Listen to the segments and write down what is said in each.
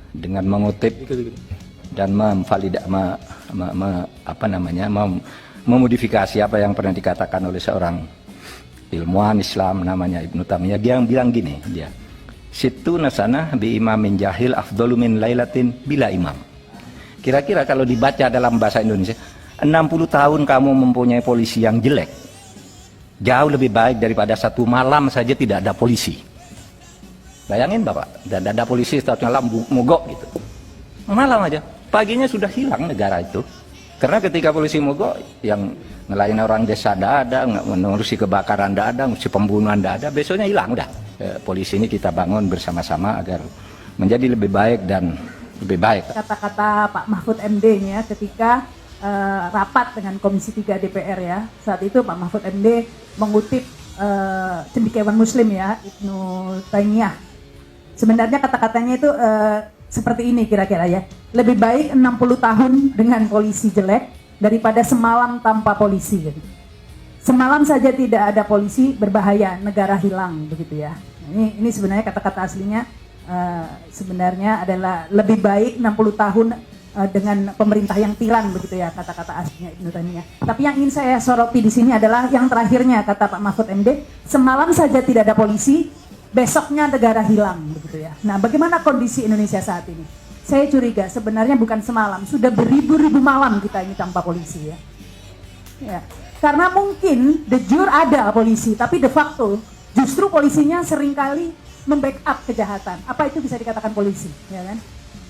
dengan mengutip dan memodifikasi apa yang pernah dikatakan oleh seorang ilmuwan Islam namanya Ibnu Taimiyah. Dia yang bilang gini, situ nasana bi imamin jahil afdalu min lailatin bila imam. Kira-kira kalau dibaca dalam bahasa Indonesia, 60 tahun kamu mempunyai polisi yang jelek jauh lebih baik daripada satu malam saja tidak ada polisi. Bayangin Bapak, dan ada polisi satu malam mogok gitu. Malam aja, paginya sudah hilang negara itu. Karena ketika polisi mogok, yang ngelain orang desa tidak ada, ngurusi kebakaran tidak ada, ngurusi pembunuhan tidak ada, besoknya hilang udah. Polisi ini kita bangun bersama-sama agar menjadi lebih baik dan lebih baik. Kata-kata Pak Mahfud MD-nya ketika rapat dengan Komisi 3 DPR ya, saat itu Pak Mahfud MD mengutip cendekiawan Muslim ya, Ibnu Taimiyah. Sebenarnya kata-katanya itu seperti ini kira-kira ya, lebih baik 60 tahun dengan polisi jelek daripada semalam tanpa polisi. Semalam saja tidak ada polisi berbahaya, negara hilang begitu ya. Ini sebenarnya kata-kata aslinya sebenarnya adalah lebih baik 60 tahun dengan pemerintah yang tiran begitu ya, kata-kata aslinya Ibnu Taimiyah. Tapi yang ingin saya soroti di sini adalah yang terakhirnya kata Pak Mahfud MD, semalam saja tidak ada polisi, besoknya negara hilang begitu ya. Nah, bagaimana kondisi Indonesia saat ini? Saya curiga sebenarnya bukan semalam, sudah beribu-ribu malam kita ini tanpa polisi ya. Ya. Karena mungkin de jure ada polisi, tapi de facto justru polisinya seringkali membackup kejahatan. Apa itu bisa dikatakan polisi, ya kan?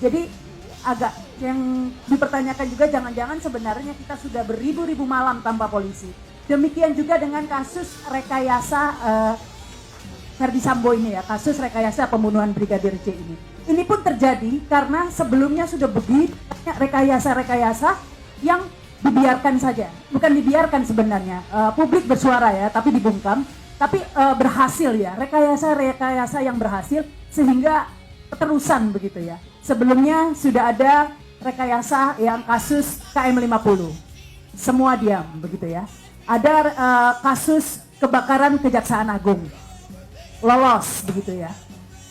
Jadi agak yang dipertanyakan juga jangan-jangan sebenarnya kita sudah beribu-ribu malam tanpa polisi. Demikian juga dengan kasus rekayasa Ferdy Sambo ini ya, kasus rekayasa pembunuhan Brigadir J ini. Ini pun terjadi karena sebelumnya sudah begitu banyak rekayasa-rekayasa yang dibiarkan saja. Bukan dibiarkan sebenarnya, publik bersuara ya, tapi dibungkam. Tapi berhasil ya, rekayasa-rekayasa yang berhasil sehingga keterusan begitu ya. Sebelumnya sudah ada rekayasa yang kasus KM50. Semua diam begitu ya. Ada kasus kebakaran Kejaksaan Agung. Lolos begitu ya.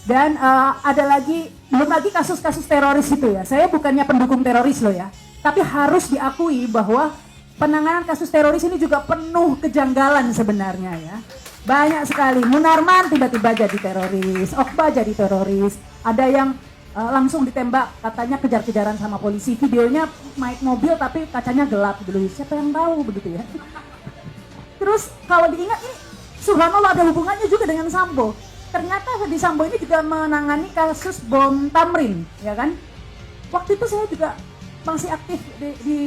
Dan ada lagi, belum lagi kasus-kasus teroris itu ya. Saya bukannya pendukung teroris loh ya. Tapi harus diakui bahwa penanganan kasus teroris ini juga penuh kejanggalan sebenarnya ya. Banyak sekali. Munarman tiba-tiba jadi teroris, Okba jadi teroris. Ada yang langsung ditembak, katanya kejar-kejaran sama polisi. Videonya naik mobil tapi kacanya gelap dulu. Siapa yang tahu begitu ya. Terus kalau diingat ini subhanallah ada hubungannya juga dengan Sambo. Ternyata Ferdy Sambo ini juga menangani kasus bom Tamrin, ya kan? Waktu itu saya juga masih aktif di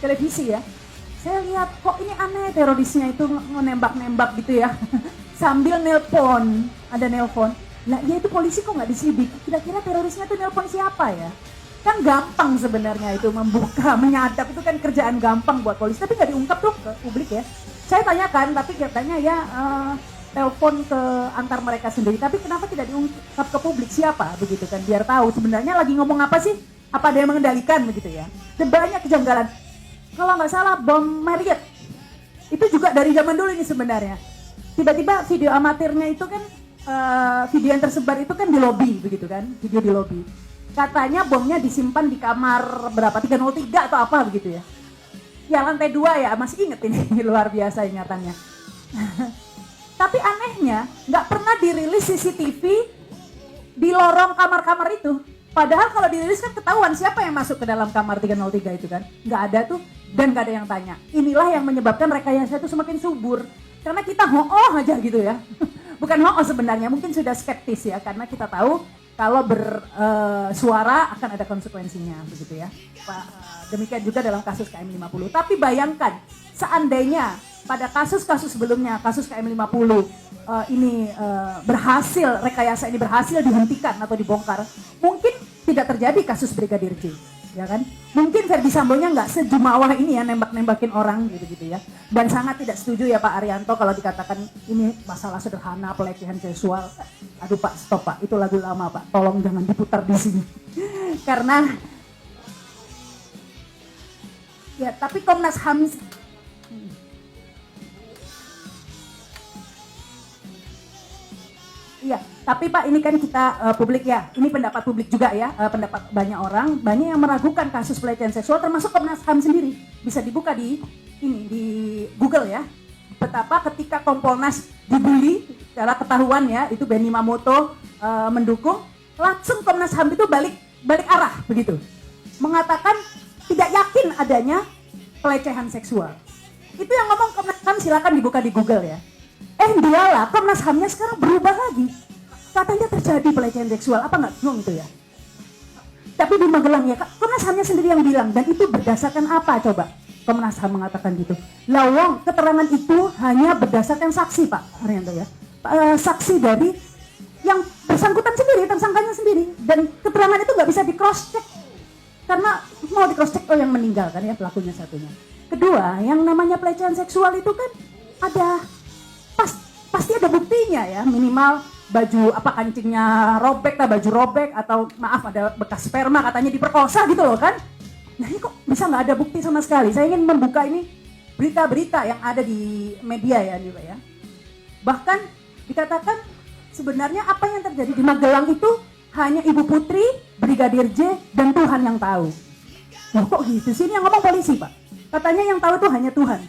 televisi ya. Saya lihat kok ini aneh terorisnya itu menembak-nembak gitu ya. Sambil nelpon, ada nelpon. Nah ya itu polisi kok nggak diselidiki, kira-kira terorisnya itu nelpon siapa ya? Kan gampang sebenarnya itu membuka, menyadap itu kan kerjaan gampang buat polisi, tapi nggak diungkap tuh ke publik ya. Saya tanyakan, tapi katanya ya telepon ke antar mereka sendiri, tapi kenapa tidak diungkap ke publik siapa begitu kan, biar tahu sebenarnya lagi ngomong apa sih, apa ada yang mengendalikan begitu ya. Dan banyak kejanggalan. Kalau nggak salah bom Marriott itu juga dari zaman dulu ini sebenarnya. Tiba-tiba video amatirnya itu kan video yang tersebar itu kan di lobi begitu kan, video di lobi. Katanya bomnya disimpan di kamar berapa, 303 atau apa begitu ya. Ya lantai 2 ya, masih inget ini, luar biasa ingatannya. Tapi anehnya nggak pernah dirilis CCTV di lorong kamar-kamar itu. Padahal kalau dirilis kan ketahuan siapa yang masuk ke dalam kamar 303 itu kan. Nggak ada tuh dan nggak ada yang tanya. Inilah yang menyebabkan rekayasa itu semakin subur. Karena kita ho-oh aja gitu ya. Bukan ho-oh sebenarnya, mungkin sudah skeptis ya. Karena kita tahu kalau bersuara akan ada konsekuensinya begitu ya. Demikian juga dalam kasus KM50. Tapi bayangkan seandainya pada kasus-kasus sebelumnya, kasus KM50 ini berhasil, rekayasa ini berhasil dihentikan atau dibongkar, mungkin tidak terjadi kasus Brigadir J, ya kan? Mungkin Ferdy Sambonya nggak sejumawah ini ya nembak-nembakin orang gitu-gitu ya. Dan sangat tidak setuju ya Pak Arianto kalau dikatakan ini masalah sederhana pelecehan seksual. Aduh Pak, stop Pak, itu lagu lama Pak, tolong jangan diputar di sini. Karena ya tapi Komnas HAM iya, Tapi Pak, ini kan kita publik ya, ini pendapat publik juga ya, pendapat banyak orang, banyak yang meragukan kasus pelecehan seksual, termasuk Komnas HAM sendiri. Bisa dibuka di Google ya, betapa ketika Kompolnas dibully, secara ketahuan ya, itu Benny Mamoto mendukung, langsung Komnas HAM itu balik arah begitu, mengatakan tidak yakin adanya pelecehan seksual. Itu yang ngomong Komnas HAM, silakan dibuka di Google ya. Dialah Komnas HAM-nya sekarang berubah lagi. Katanya terjadi pelecehan seksual, apa nggak bingung itu ya? Tapi di Magelang ya, Komnas HAM-nya sendiri yang bilang, dan itu berdasarkan apa coba? Komnas HAM mengatakan gitu. Lawang keterangan itu hanya berdasarkan saksi Pak Haryanto ya. Saksi dari yang bersangkutan sendiri, tersangkanya sendiri. Dan keterangan itu nggak bisa di cross check. Karena mau di cross check yang meninggal kan ya pelakunya satunya. Kedua, yang namanya pelecehan seksual itu kan ada pasti ada buktinya ya, minimal baju kancingnya robek, baju robek, atau maaf ada bekas sperma katanya diperkosa gitu loh kan. Nah ini kok bisa nggak ada bukti sama sekali. Saya ingin membuka ini berita-berita yang ada di media ya nih Pak ya. Bahkan dikatakan sebenarnya apa yang terjadi di Magelang itu hanya Ibu Putri, Brigadir J, dan Tuhan yang tahu. Loh kok gitu sih, ini yang ngomong polisi Pak. Katanya yang tahu tuh hanya Tuhan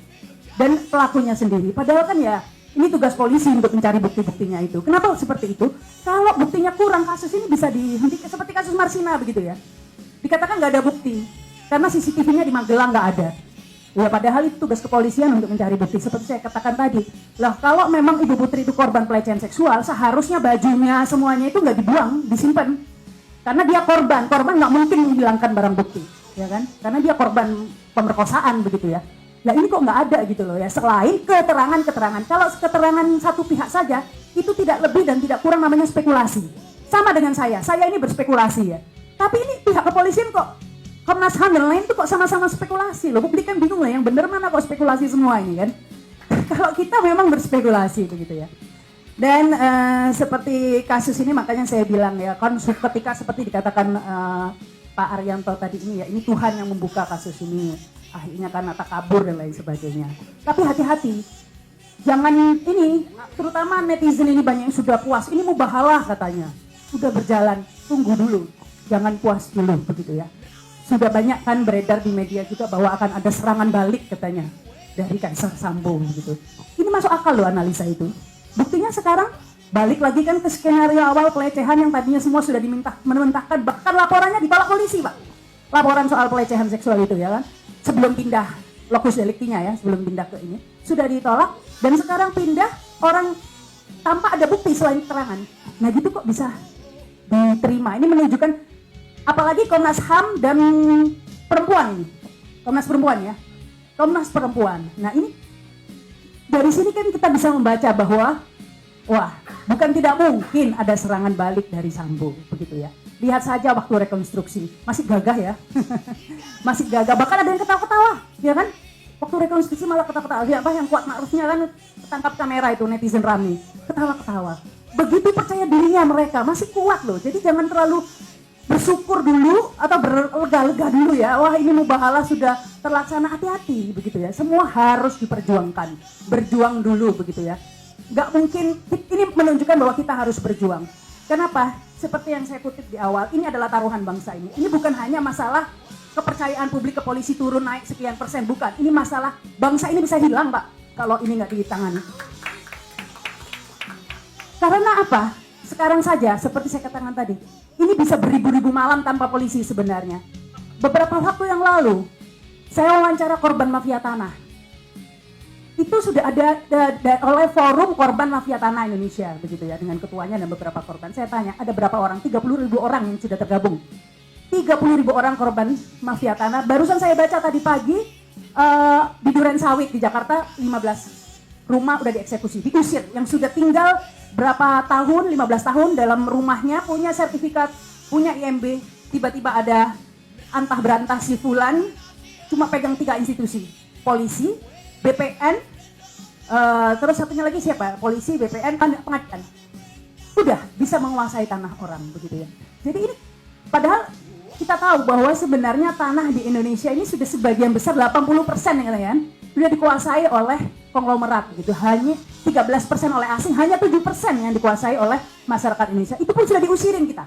dan pelakunya sendiri. Padahal kan ya ini tugas polisi untuk mencari bukti-buktinya itu. Kenapa seperti itu? Kalau buktinya kurang, kasus ini bisa dihentikan seperti kasus Marsina begitu ya. Dikatakan nggak ada bukti karena CCTV-nya di Magelang nggak ada. Ya padahal itu tugas kepolisian untuk mencari bukti. Seperti saya katakan tadi, lah kalau memang Ibu Putri itu korban pelecehan seksual, seharusnya bajunya semuanya itu nggak dibuang, disimpan. Karena dia korban nggak mungkin menghilangkan barang bukti, ya kan? Karena dia korban pemerkosaan begitu ya. Nah ini kok nggak ada gitu loh ya, selain keterangan. Kalau keterangan satu pihak saja, itu tidak lebih dan tidak kurang, namanya spekulasi. Sama dengan saya ini berspekulasi ya. Tapi ini pihak kepolisian kok, Komnas HAM dan lain itu kok sama-sama spekulasi loh. Publik kan bingung lah, yang benar mana kok spekulasi semua ini kan. Kalau kita memang berspekulasi begitu ya. Dan seperti kasus ini makanya saya bilang ya, kan ketika seperti dikatakan Pak Haryanto tadi ini ya, ini Tuhan yang membuka kasus ini. Akhirnya karena takabur dan lain sebagainya. Tapi hati-hati, jangan ini, terutama netizen ini banyak yang sudah puas. Ini mubahalah katanya, sudah berjalan, tunggu dulu, jangan puas dulu begitu ya. Sudah banyak kan beredar di media juga bahwa akan ada serangan balik katanya dari Kaisar Sambo gitu. Ini masuk akal loh analisa itu. Buktinya sekarang balik lagi kan ke skenario awal pelecehan yang tadinya semua sudah mentahkan, bahkan laporannya ditolak polisi Pak. Laporan soal pelecehan seksual itu ya kan. Sebelum pindah lokus deliktinya ya, sebelum pindah ke ini, sudah ditolak dan sekarang pindah orang tanpa ada bukti selain keterangan. Nah gitu kok bisa diterima. Ini menunjukkan, apalagi Komnas HAM dan perempuan ini, Komnas Perempuan ya, Komnas Perempuan. Nah ini dari sini kan kita bisa membaca bahwa wah, bukan tidak mungkin ada serangan balik dari Sambo begitu ya. Lihat saja waktu rekonstruksi, masih gagah ya. Masih gagah, bahkan ada yang ketawa-ketawa, ya kan? Waktu rekonstruksi malah ketawa-ketawa. Ya, yang kuat ma'rufnya kan tangkap kamera itu, netizen rame. Ketawa-ketawa. Begitu percaya dirinya mereka, masih kuat loh. Jadi jangan terlalu bersyukur dulu atau berlega-lega dulu ya. Wah ini mubahalah sudah terlaksana, hati-hati begitu ya. Semua harus diperjuangkan, berjuang dulu begitu ya. Gak mungkin, ini menunjukkan bahwa kita harus berjuang. Kenapa? Seperti yang saya kutip di awal, ini adalah taruhan bangsa ini. Ini bukan hanya masalah kepercayaan publik ke polisi turun naik sekian persen, bukan. Ini masalah bangsa ini bisa hilang Pak, kalau ini nggak ditangani. Karena apa? Sekarang saja, seperti saya katakan tadi, ini bisa beribu-ribu malam tanpa polisi sebenarnya. Beberapa waktu yang lalu, saya wawancara korban mafia tanah. Itu sudah ada oleh forum korban mafia tanah Indonesia begitu ya, dengan ketuanya dan beberapa korban. Saya tanya ada berapa orang, 30.000 orang yang sudah tergabung, 30.000 orang korban mafia tanah. Barusan saya baca tadi pagi di Duren Sawit di Jakarta 15 rumah udah dieksekusi, diusir, yang sudah tinggal berapa tahun, 15 tahun dalam rumahnya, punya sertifikat, punya IMB, tiba-tiba ada antah berantah si fulan cuma pegang 3 institusi, polisi, BPN, terus satunya lagi siapa? Polisi, BPN, pengadilan. Udah bisa menguasai tanah orang begitu ya. Jadi ini padahal kita tahu bahwa sebenarnya tanah di Indonesia ini sudah sebagian besar 80% ya kan. sudah dikuasai oleh konglomerat gitu. Hanya 13% oleh asing, hanya 7% yang dikuasai oleh masyarakat Indonesia. Itu pun sudah diusirin kita.